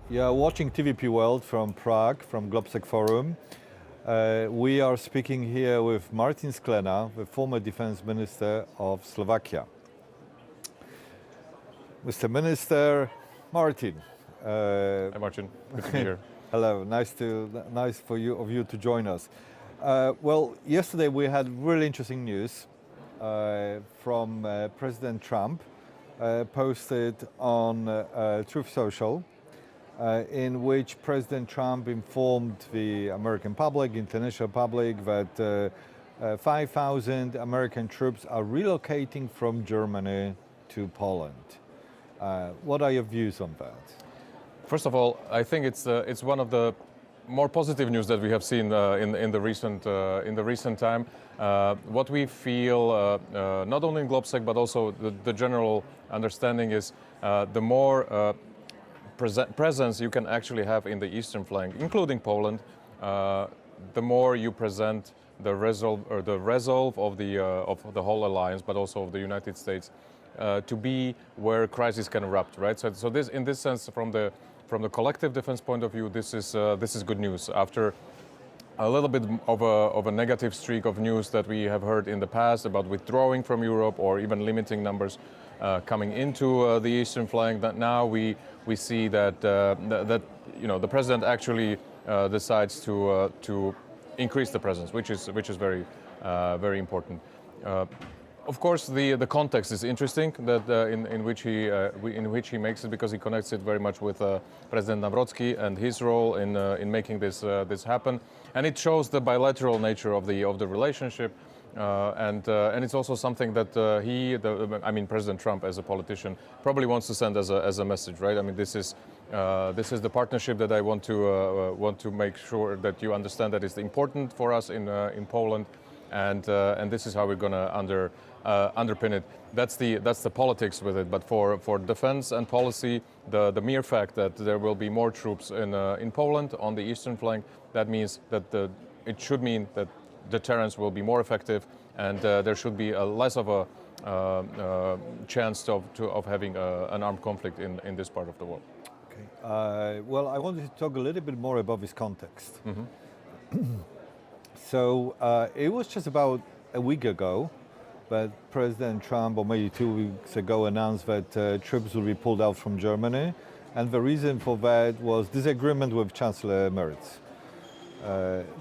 You're watching TVP World from Prague, from GLOBSEC Forum. We are speaking here with Martin Sklenar, the former Defense Minister of Slovakia. Mr. Minister, Martin. Hi Martin, good to be here. Hello, nice of you to join us. Well, yesterday we had really interesting news from President Trump, posted on Truth Social, in which President Trump informed the American public, international public, that 5,000 American troops are relocating from Germany to Poland. What are your views on that? First of all, I think it's one of the more positive news that we have seen in the recent time. What we feel, not only in GLOBSEC but also the general understanding is the more presence you can actually have in the eastern flank, including Poland, the more you present the resolve of the whole alliance, but also of the United States, to be where crisis can erupt, right? So this, in this sense, from the collective defense point of view, this is good news. After a little bit of a negative streak of news that we have heard in the past about withdrawing from Europe or even limiting numbers coming into the eastern flank, that now we see that the president actually decides to increase the presence, which is very important. Of course, the context is interesting that in which he makes it, because he connects it very much with President Nawrocki and his role in making this happen, and it shows the bilateral nature of the relationship, and it's also something that President Trump, as a politician, probably wants to send as a message, right? I mean, this is the partnership that I want to make sure that you understand that it's important for us in Poland, and this is how we're going to underpin it. That's the politics with it. But for defense and policy, the mere fact that there will be more troops in Poland on the eastern flank, that means that it should mean that deterrence will be more effective, and there should be less of a chance of having an armed conflict in this part of the world. Okay. Well, I wanted to talk a little bit more about this context. Mm-hmm. So it was just about a week ago that President Trump, or maybe 2 weeks ago, announced that troops will be pulled out from Germany, and the reason for that was disagreement with Chancellor Merz.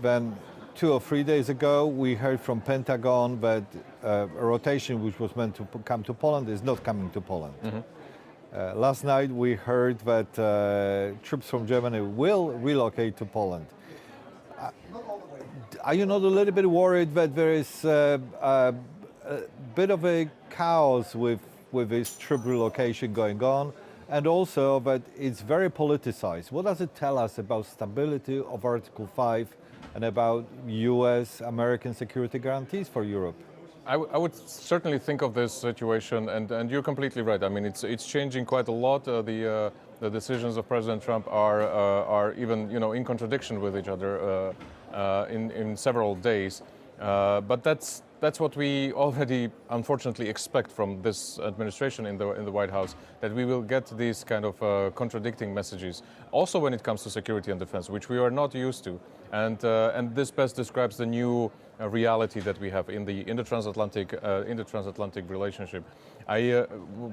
Then 2 or 3 days ago, we heard from Pentagon that a rotation which was meant to come to Poland is not coming to Poland. Mm-hmm. Last night we heard that troops from Germany will relocate to Poland. Are you not a little bit worried that there is a bit of a chaos with this troop relocation going on, and also that it's very politicized? What does it tell us about stability of Article 5 and about US-American security guarantees for Europe? I would certainly think of this situation, and you're completely right. I mean, it's changing quite a lot. The decisions of President Trump are even in contradiction with each other in several days. But that's what we already unfortunately expect from this administration in the White House, that we will get these kind of contradicting messages. Also, when it comes to security and defense, which we are not used to, and this best describes the new reality that we have in the transatlantic relationship.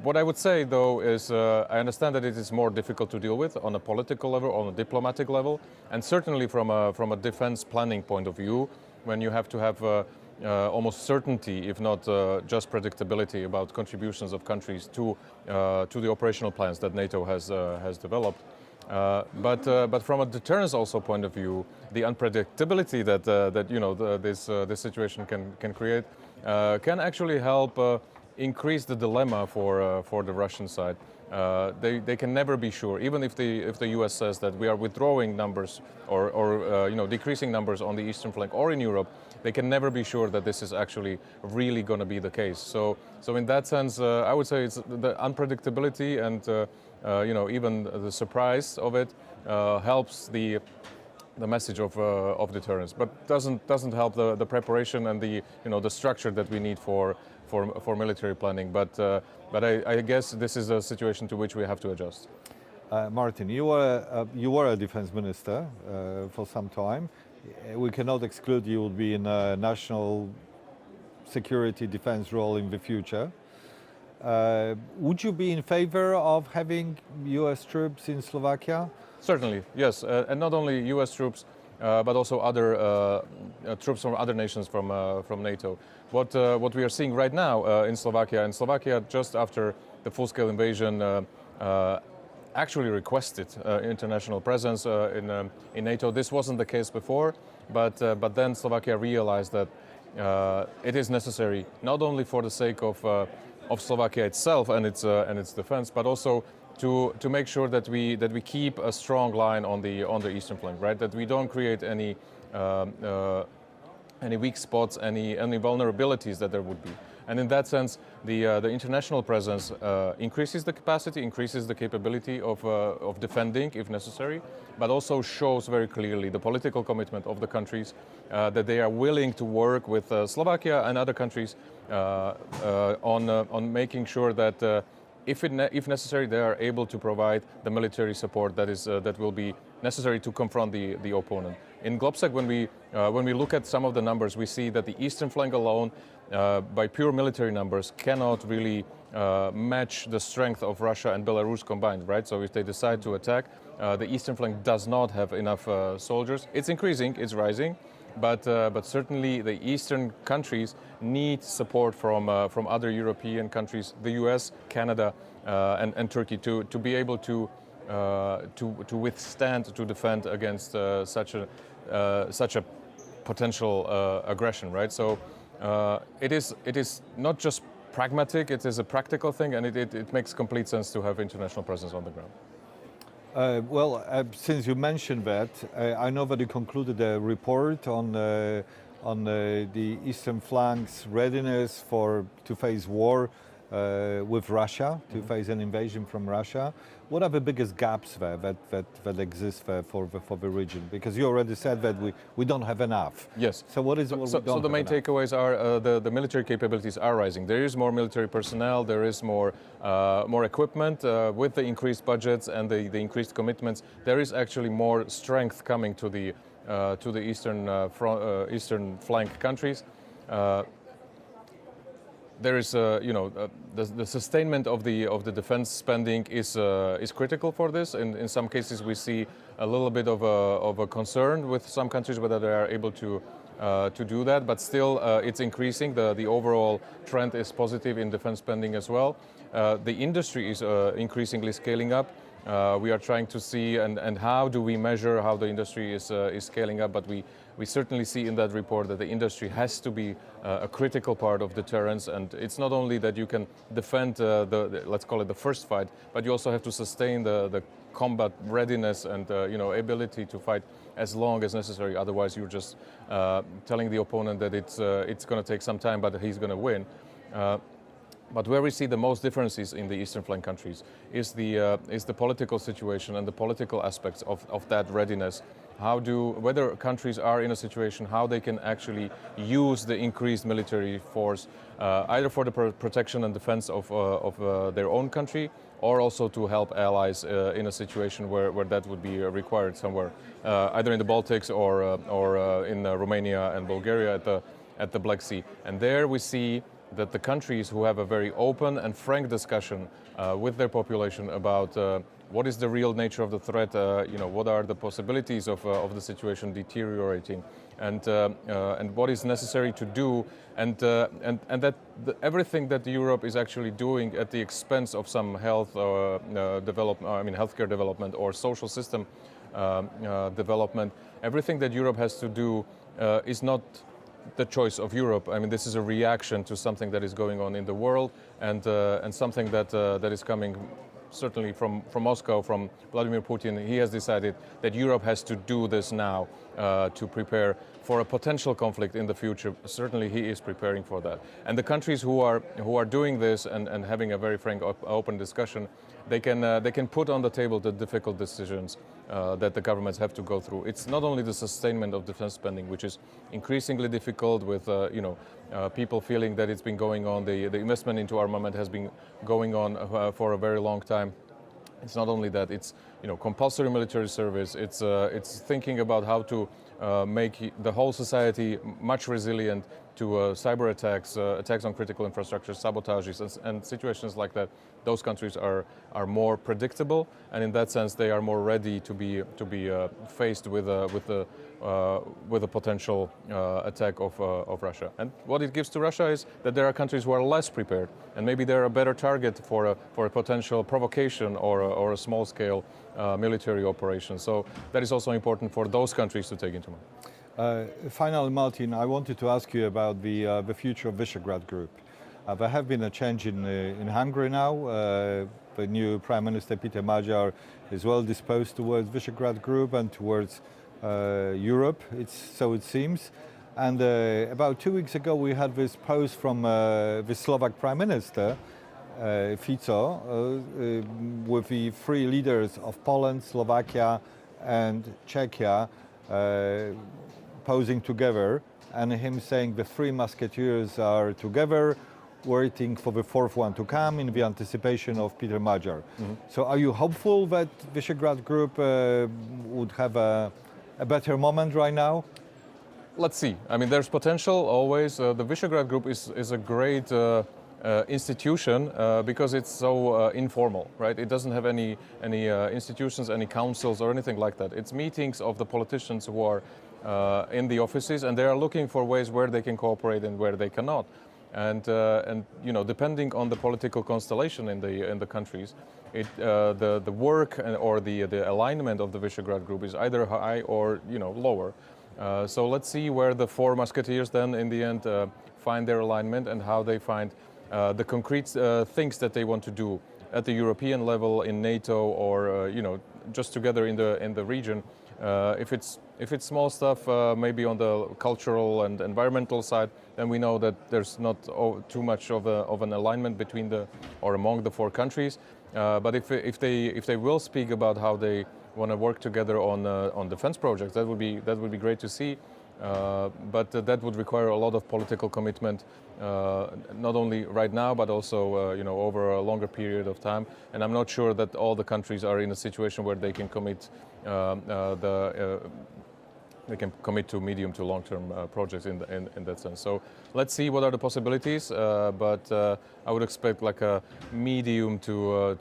What I would say, though, is I understand that it is more difficult to deal with on a political level, on a diplomatic level, and certainly from a defense planning point of view, when you have to have almost certainty, if not just predictability, about contributions of countries to the operational plans that NATO has developed. But from a deterrence also point of view, the unpredictability that this situation can create can actually help increase the dilemma for the Russian side. They can never be sure, even if the US says that we are withdrawing numbers or decreasing numbers on the eastern flank or in Europe. They can never be sure that this is actually really going to be the case. So in that sense, I would say it's the unpredictability and even the surprise of it helps the message of deterrence, but doesn't help the preparation and the structure that we need for military planning. But I guess this is a situation to which we have to adjust. Martin, you were a defense minister for some time. We cannot exclude you will be in a national security defense role in the future. Would you be in favor of having US troops in Slovakia? Certainly, yes, and not only U.S. troops, but also other troops from other nations from NATO. What we are seeing right now in Slovakia, just after the full-scale invasion, actually requested international presence in NATO. This wasn't the case before, but then Slovakia realized that it is necessary not only for the sake of Slovakia itself and its defense, but also to make sure that we keep a strong line on the eastern flank, right? That we don't create any weak spots, any vulnerabilities that there would be. And in that sense, the international presence increases the capacity, increases the capability of defending if necessary, but also shows very clearly the political commitment of the countries that they are willing to work with Slovakia and other countries on making sure that if necessary, they are able to provide the military support that will be necessary to confront the opponent. In GLOBSEC, when we look at some of the numbers, we see that the eastern flank alone, by pure military numbers, cannot really match the strength of Russia and Belarus combined, right? So if they decide to attack, the eastern flank does not have enough soldiers. It's increasing, it's rising, but certainly the eastern countries need support from other European countries, the US, Canada, and Turkey to be able to withstand, to defend against such a potential aggression, right? So it is not just pragmatic; it is a practical thing, and it makes complete sense to have international presence on the ground. Since you mentioned that, I know that you concluded a report on the eastern flank's readiness to face war with Russia, to face an invasion from Russia. What are the biggest gaps there that exist there for the region? Because you already said that we don't have enough. Yes. So what is it? So the main takeaways are the military capabilities are rising. There is more military personnel. There is more equipment with the increased budgets and the increased commitments. There is actually more strength coming to the eastern flank countries. There is, the sustainment of the defense spending is critical for this. In some cases, we see a little bit of a concern with some countries whether they are able to do that. But still, it's increasing. The overall trend is positive in defense spending as well. The industry is increasingly scaling up. We are trying to see and how do we measure how the industry is scaling up, but we certainly see in that report that the industry has to be a critical part of deterrence, and it's not only that you can defend let's call it the first fight, but you also have to sustain the combat readiness and ability to fight as long as necessary. Otherwise, you're just telling the opponent that it's going to take some time, but he's going to win. But where we see the most differences in the eastern flank countries is the political situation and the political aspects of that readiness. Whether countries are in a situation how they can actually use the increased military force either for the protection and defense of their own country, or also to help allies in a situation where that would be required somewhere, either in the Baltics or in Romania and Bulgaria at the Black Sea. And there we see that the countries who have a very open and frank discussion with their population about what is the real nature of the threat, what are the possibilities of the situation deteriorating, and what is necessary to do, and that everything that Europe is actually doing at the expense of some healthcare development or social system development, everything that Europe has to do is not the choice of Europe. I mean, this is a reaction to something that is going on in the world, and something that is coming certainly from Moscow, from Vladimir Putin. He has decided that Europe has to do this now to prepare for a potential conflict in the future. Certainly he is preparing for that. And the countries who are doing this and having a very frank, open discussion, they can put on the table the difficult decisions that the governments have to go through. It's not only the sustainment of defense spending, which is increasingly difficult with people feeling that it's been going on. The investment into armament has been going on for a very long time. It's not only that, it's compulsory military service. It's thinking about how to make the whole society much resilient to cyber attacks, attacks on critical infrastructure, sabotages, and situations like that. Those countries are more predictable, and in that sense, they are more ready to be faced with a potential attack of Russia. And what it gives to Russia is that there are countries who are less prepared, and maybe they're a better target for a potential provocation or a small-scale military operation. So that is also important for those countries to take into mind. Finally, Martin, I wanted to ask you about the future of Visegrád Group. There have been a change in Hungary now. The new Prime Minister Peter Magyar is well disposed towards Visegrád Group and towards Europe, so it seems. And about 2 weeks ago, we had this post from the Slovak Prime Minister, Fico, with the three leaders of Poland, Slovakia, and Czechia posing together, and him saying the three musketeers are together, waiting for the fourth one to come in the anticipation of Peter Magyar. Mm-hmm. So are you hopeful that Visegrád Group would have a better moment right now? Let's see. I mean, there's potential always. The Visegrád Group is a great institution because it's so informal, right? It doesn't have any institutions, any councils or anything like that. It's meetings of the politicians who are in the offices, and they are looking for ways where they can cooperate and where they cannot. And depending on the political constellation in the countries, the work or the alignment of the Visegrád Group is either high or lower. So let's see where the four musketeers then in the end find their alignment and how they find the concrete things that they want to do at the European level, in NATO, or just together in the region. If it's small stuff, maybe on the cultural and environmental side, then we know that there's not too much of an alignment between among the four countries. But if they will speak about how they want to work together on defense projects, that would be great to see. But that would require a lot of political commitment, not only right now, but also over a longer period of time. And I'm not sure that all the countries are in a situation where they can commit to medium to long-term projects in that sense. So let's see what are the possibilities. But I would expect like a medium to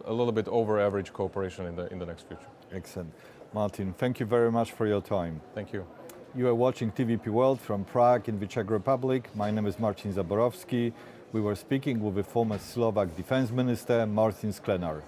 a little bit over average cooperation in the next future. Excellent. Martin, thank you very much for your time. Thank you. You are watching TVP World from Prague in the Czech Republic. My name is Marcin Zaborowski. We were speaking with the former Slovak Defense Minister, Martin Sklenar.